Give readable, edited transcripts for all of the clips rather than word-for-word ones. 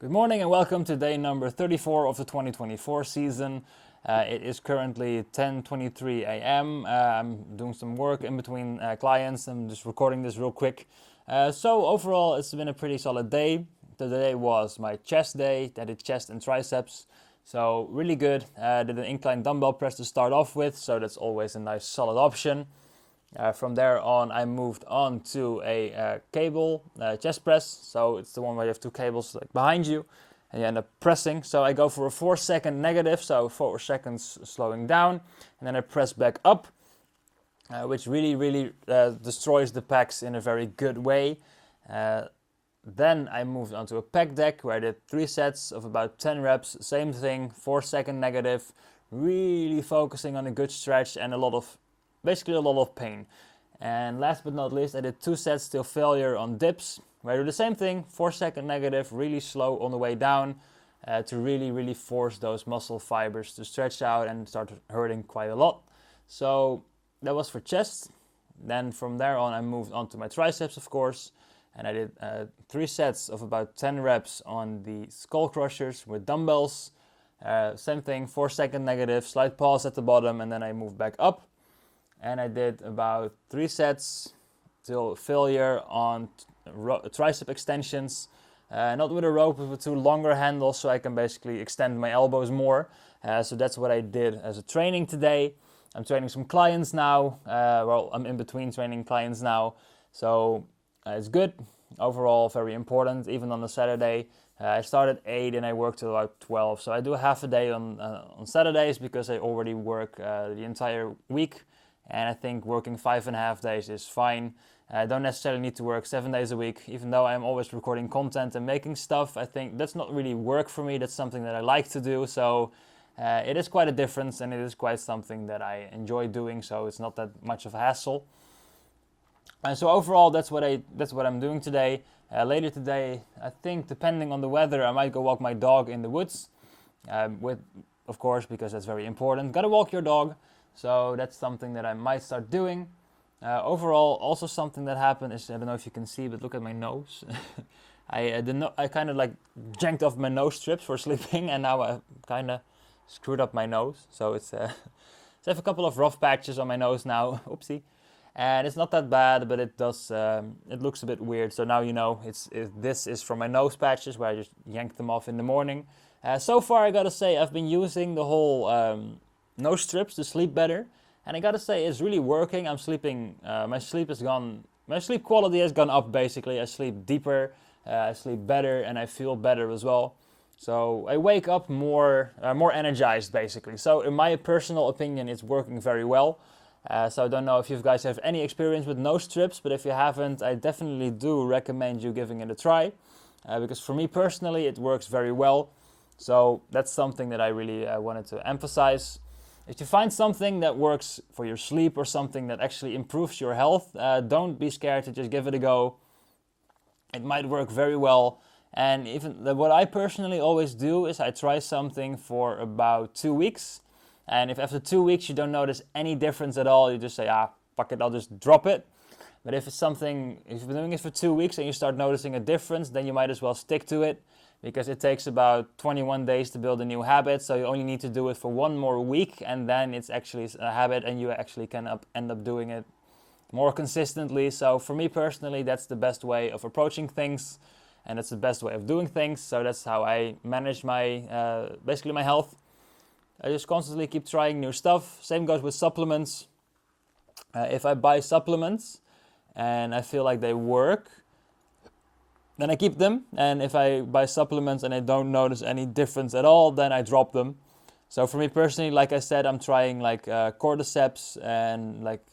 Good morning and welcome to day number 34 of the 2024 season. It is currently 10:23 a.m. I'm doing some work in between clients. I'm just recording this real quick. So overall, it's been a pretty solid day. Today was my chest day. I did chest and triceps. So really good. Did an incline dumbbell press to start off with. So that's always a nice solid option. From there on, I moved on to a cable chest press. So it's the one where you have two cables like behind you and you end up pressing. So I go for a 4-second negative, so 4 seconds slowing down, and then I press back up, which really destroys the pecs in a very good way. Then I moved on to a pec deck where I did 3 sets of about 10 reps, same thing, 4-second negative, really focusing on a good stretch and basically a lot of pain. And last but not least, I did 2 sets till failure on dips, where I do the same thing, 4-second negative, really slow on the way down, to really force those muscle fibers to stretch out and start hurting quite a lot. So that was for chest. Then from there on, I moved on to my triceps, of course, and I did 3 sets of about 10 reps on the skull crushers with dumbbells. Same thing, 4-second negative, slight pause at the bottom, and then I moved back up. And I did about 3 sets till failure on tricep extensions. Not with a rope, but with 2 longer handles, so I can basically extend my elbows more. So that's what I did as a training today. I'm training some clients now. I'm in between training clients now. So it's good. Overall, very important. Even on a Saturday, I started at 8 and I worked till about 12. So I do half a day on Saturdays because I already work the entire week. And I think working 5.5 days is fine. I don't necessarily need to work 7 days a week, even though I'm always recording content and making stuff. I think that's not really work for me. That's something that I like to do. So it is quite a difference, and it is quite something that I enjoy doing. So it's not that much of a hassle. And so overall, that's what I'm doing today. Later today, I think depending on the weather, I might go walk my dog in the woods. Of course, because that's very important. Gotta walk your dog. So that's something that I might start doing. Overall, also something that happened is, I don't know if you can see, but look at my nose. I kind of like janked off my nose strips for sleeping, and now I kind of screwed up my nose. So so I have a couple of rough patches on my nose now. Oopsie. And it's not that bad, but it does. It looks a bit weird. So now you know this is from my nose patches where I just yanked them off in the morning. So far, I gotta say, I've been using the whole nose strips to sleep better, and I gotta say it's really working. I'm sleeping. My sleep quality has gone up. Basically, I sleep deeper, I sleep better, and I feel better as well. So I wake up more energized, basically. So in my personal opinion, it's working very well. So I don't know if you guys have any experience with nose strips, but if you haven't, I definitely do recommend you giving it a try, because for me personally, it works very well. So that's something that I really wanted to emphasize. If you find something that works for your sleep or something that actually improves your health, don't be scared to just give it a go. It might work very well. And even what I personally always do is I try something for about 2 weeks. And if after 2 weeks you don't notice any difference at all, you just say, fuck it, I'll just drop it. But if you've been doing it for 2 weeks and you start noticing a difference, then you might as well stick to it, because it takes about 21 days to build a new habit. So you only need to do it for 1 more week, and then it's actually a habit, and you actually can end up doing it more consistently. So for me personally, that's the best way of approaching things, and that's the best way of doing things. So that's how I manage basically my health. I just constantly keep trying new stuff. Same goes with supplements. If I buy supplements and I feel like they work, then I keep them. And if I buy supplements and I don't notice any difference at all, then I drop them. So for me personally, like I said, I'm trying like cordyceps and like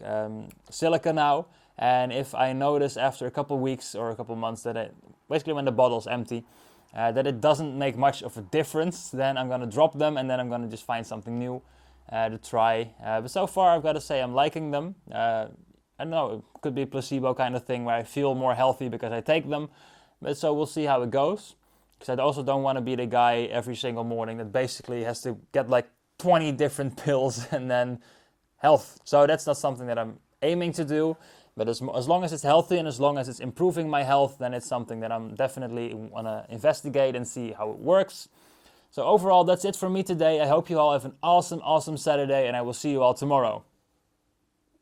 silica now. And if I notice after a couple weeks or a couple months that basically when the bottle's empty, that it doesn't make much of a difference, then I'm going to drop them, and then I'm going to just find something new to try. But so far, I've got to say I'm liking them. I don't know, it could be a placebo kind of thing where I feel more healthy because I take them. But so we'll see how it goes. Because I also don't want to be the guy every single morning that basically has to get like 20 different pills and then health. So that's not something that I'm aiming to do. But as long as it's healthy and as long as it's improving my health, then it's something that I'm definitely want to investigate and see how it works. So overall, that's it for me today. I hope you all have an awesome Saturday, and I will see you all tomorrow.